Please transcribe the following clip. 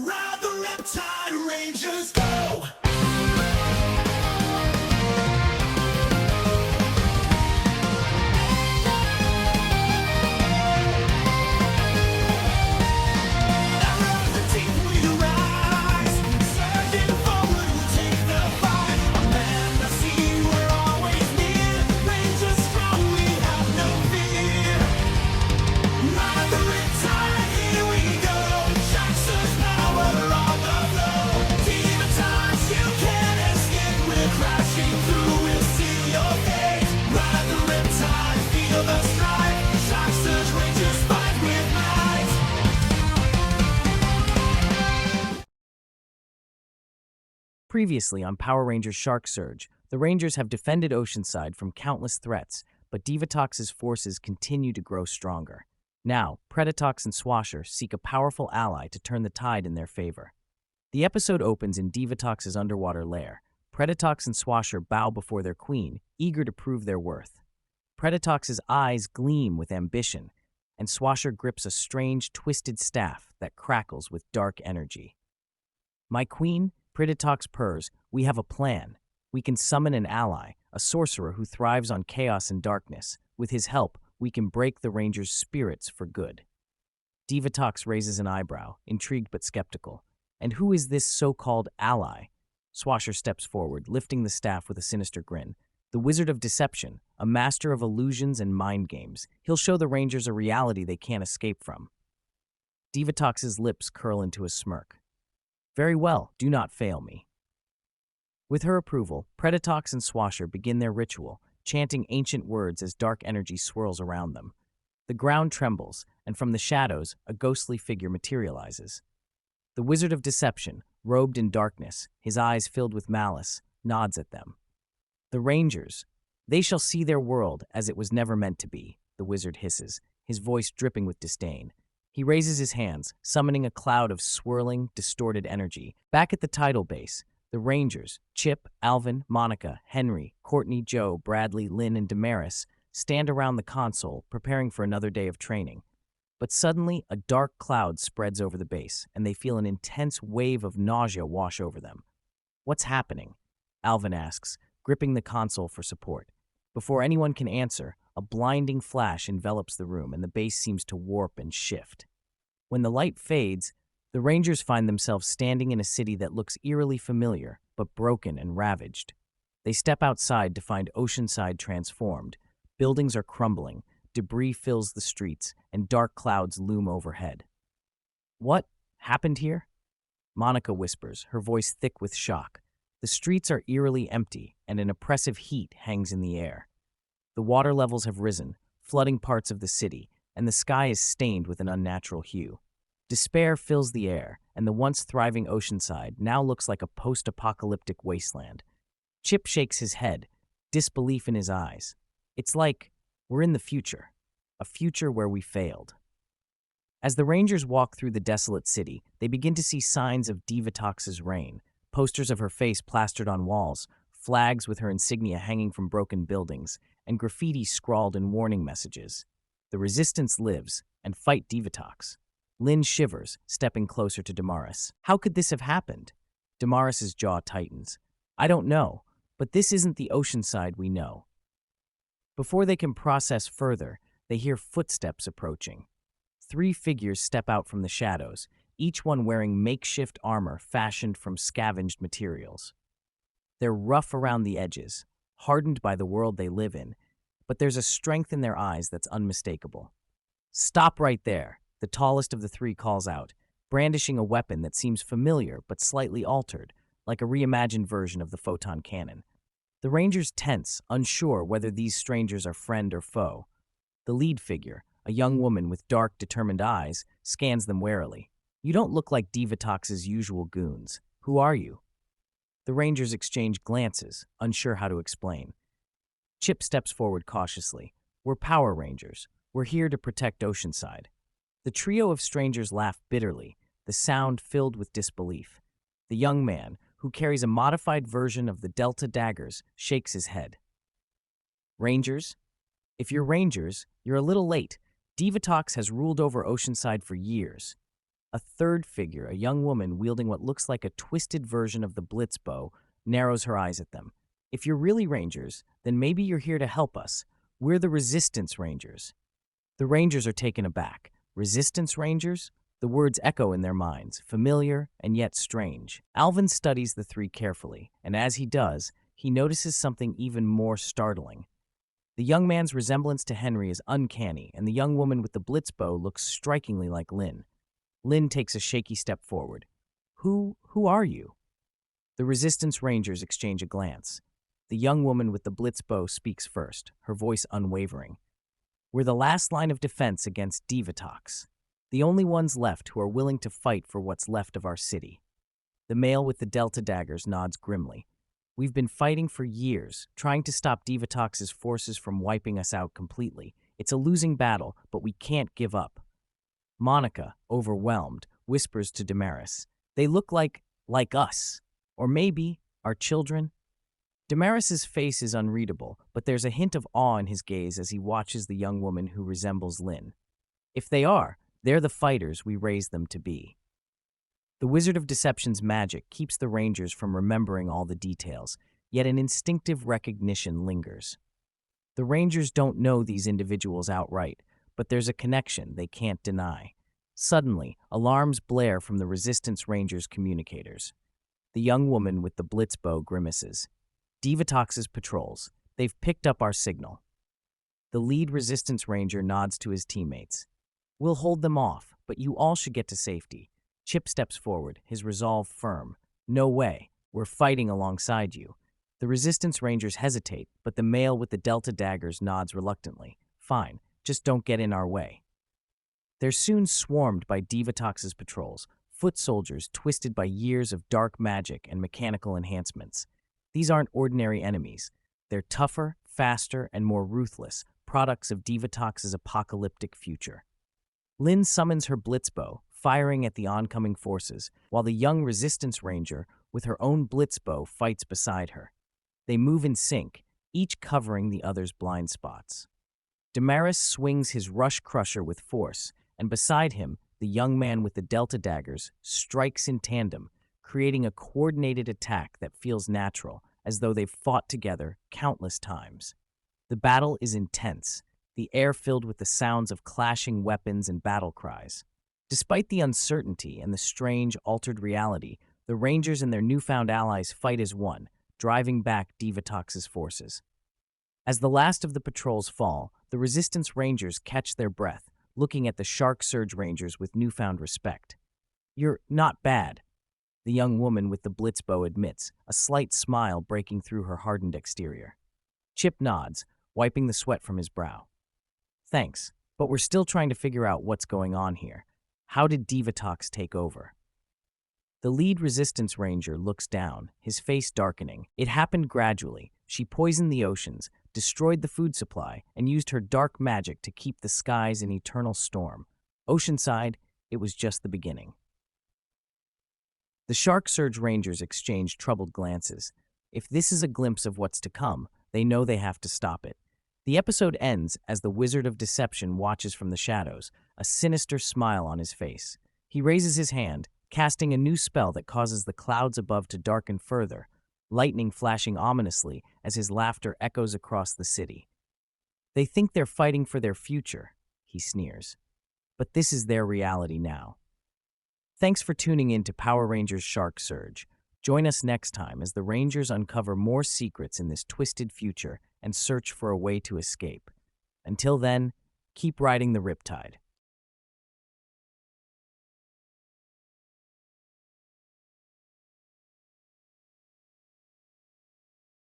Ride the Riptide Rangers, go! Out of the deep we rise, surging forward we'll take the fight. On land, the sea, we're always near. Rangers strong, we have no fear. Ride the Riptide, here we go. Jackson's power on the flow. Divatox, you can't escape. We're crashing through, we'll seal your fate. Ride the Riptide, feel the strike. Jackson's Rangers fight with might. Previously on Power Rangers Shark Surge, the Rangers have defended Oceanside from countless threats, but Divatox's forces continue to grow stronger. Now, Predatox and Swasher seek a powerful ally to turn the tide in their favor. The episode opens in Divatox's underwater lair. Predatox and Swasher bow before their queen, eager to prove their worth. Predatox's eyes gleam with ambition, and Swasher grips a strange, twisted staff that crackles with dark energy. "My queen," Predatox purrs, "we have a plan. We can summon an ally, a sorcerer who thrives on chaos and darkness. With his help, we can break the Rangers' spirits for good." Divatox raises an eyebrow, intrigued but skeptical. "And who is this so-called ally?" Swasher steps forward, lifting the staff with a sinister grin. "The Wizard of Deception, a master of illusions and mind games. He'll show the Rangers a reality they can't escape from." Divatox's lips curl into a smirk. "Very well, do not fail me." With her approval, Predatox and Swasher begin their ritual, chanting ancient words as dark energy swirls around them. The ground trembles, and from the shadows, a ghostly figure materializes. The Wizard of Deception, robed in darkness, his eyes filled with malice, nods at them. "The Rangers, they shall see their world as it was never meant to be," the wizard hisses, his voice dripping with disdain. He raises his hands, summoning a cloud of swirling, distorted energy. Back at the tidal base, the Rangers, Chip, Alvin, Monica, Henry, Courtney, Joe, Bradley, Lynn, and Damaris, stand around the console, preparing for another day of training. But suddenly, a dark cloud spreads over the base, and they feel an intense wave of nausea wash over them. "What's happening?" Alvin asks, gripping the console for support. Before anyone can answer, a blinding flash envelops the room, and the base seems to warp and shift. When the light fades, the Rangers find themselves standing in a city that looks eerily familiar, but broken and ravaged. They step outside to find Oceanside transformed. Buildings are crumbling, debris fills the streets, and dark clouds loom overhead. "What happened here?" Monica whispers, her voice thick with shock. The streets are eerily empty, and an oppressive heat hangs in the air. The water levels have risen, flooding parts of the city, and the sky is stained with an unnatural hue. Despair fills the air, and the once thriving Oceanside now looks like a post-apocalyptic wasteland. Chip shakes his head, disbelief in his eyes. "It's like we're in the future, a future where we failed." As the Rangers walk through the desolate city, they begin to see signs of Divatox's reign. Posters of her face plastered on walls, flags with her insignia hanging from broken buildings, and graffiti scrawled in warning messages. "The resistance lives, and fight Divatox." Lynn shivers, stepping closer to Damaris. "How could this have happened?" Damaris's jaw tightens. "I don't know, but this isn't the Oceanside we know." Before they can process further, they hear footsteps approaching. 3 figures step out from the shadows, each one wearing makeshift armor fashioned from scavenged materials. They're rough around the edges, hardened by the world they live in, but there's a strength in their eyes that's unmistakable. "Stop right there," the tallest of the 3 calls out, brandishing a weapon that seems familiar but slightly altered, like a reimagined version of the photon cannon. The Rangers tense, unsure whether these strangers are friend or foe. The lead figure, a young woman with dark, determined eyes, scans them warily. "You don't look like Divatox's usual goons. Who are you?" The Rangers exchange glances, unsure how to explain. Chip steps forward cautiously. "We're Power Rangers. We're here to protect Oceanside." The trio of strangers laugh bitterly, the sound filled with disbelief. The young man, who carries a modified version of the Delta daggers, shakes his head. "Rangers? If you're Rangers, you're a little late. Divatox has ruled over Oceanside for years." A third figure, a young woman wielding what looks like a twisted version of the blitz bow, narrows her eyes at them. If you're really Rangers, then maybe you're here to help us. We're the Resistance Rangers. The Rangers are taken aback. Resistance Rangers? The words echo in their minds, familiar and yet strange. Alvin studies the three carefully, and as he does, he notices something even more startling. The young man's resemblance to Henry is uncanny, and the young woman with the blitz bow looks strikingly like Lynn. Lynn takes a shaky step forward. Who are you? The Resistance Rangers exchange a glance. The young woman with the blitz bow speaks first, her voice unwavering. We're the last line of defense against Divatox, the only ones left who are willing to fight for what's left of our city. The male with the Delta daggers nods grimly. We've been fighting for years, trying to stop Divatox's forces from wiping us out completely. It's a losing battle, but we can't give up. Monica, overwhelmed, whispers to Damaris. They look like us. Or maybe our children. Damaris's face is unreadable, but there's a hint of awe in his gaze as he watches the young woman who resembles Lynn. If they are, they're the fighters we raised them to be. The Wizard of Deception's magic keeps the Rangers from remembering all the details, yet an instinctive recognition lingers. The Rangers don't know these individuals outright, but there's a connection they can't deny. Suddenly, alarms blare from the Resistance Rangers' communicators. The young woman with the blitz bow grimaces. Divatox's patrols. They've picked up our signal. The lead Resistance Ranger nods to his teammates. We'll hold them off, but you all should get to safety. Chip steps forward, his resolve firm. No way. We're fighting alongside you. The Resistance Rangers hesitate, but the male with the Delta daggers nods reluctantly. Fine, just don't get in our way. They're soon swarmed by Divatox's patrols, foot soldiers twisted by years of dark magic and mechanical enhancements. These aren't ordinary enemies. They're tougher, faster, and more ruthless, products of Divatox's apocalyptic future. Lynn summons her blitzbow, firing at the oncoming forces, while the young Resistance Ranger, with her own blitzbow, fights beside her. They move in sync, each covering the other's blind spots. Damaris swings his Rush Crusher with force, and beside him, the young man with the Delta daggers strikes in tandem, creating a coordinated attack that feels natural, as though they've fought together countless times. The battle is intense, the air filled with the sounds of clashing weapons and battle cries. Despite the uncertainty and the strange, altered reality, the Rangers and their newfound allies fight as one, driving back Divatox's forces. As the last of the patrols fall, the Resistance Rangers catch their breath, looking at the Shark Surge Rangers with newfound respect. You're not bad, the young woman with the blitzbow admits, a slight smile breaking through her hardened exterior. Chip nods, wiping the sweat from his brow. Thanks, but we're still trying to figure out what's going on here. How did Divatox take over? The lead Resistance Ranger looks down, his face darkening. It happened gradually. She poisoned the oceans, destroyed the food supply, and used her dark magic to keep the skies in eternal storm. Oceanside, it was just the beginning. The Shark Surge Rangers exchange troubled glances. If this is a glimpse of what's to come, they know they have to stop it. The episode ends as the Wizard of Deception watches from the shadows, a sinister smile on his face. He raises his hand, casting a new spell that causes the clouds above to darken further, lightning flashing ominously as his laughter echoes across the city. They think they're fighting for their future, he sneers. But this is their reality now. Thanks for tuning in to Power Rangers Shark Surge. Join us next time as the Rangers uncover more secrets in this twisted future and search for a way to escape. Until then, keep riding the riptide.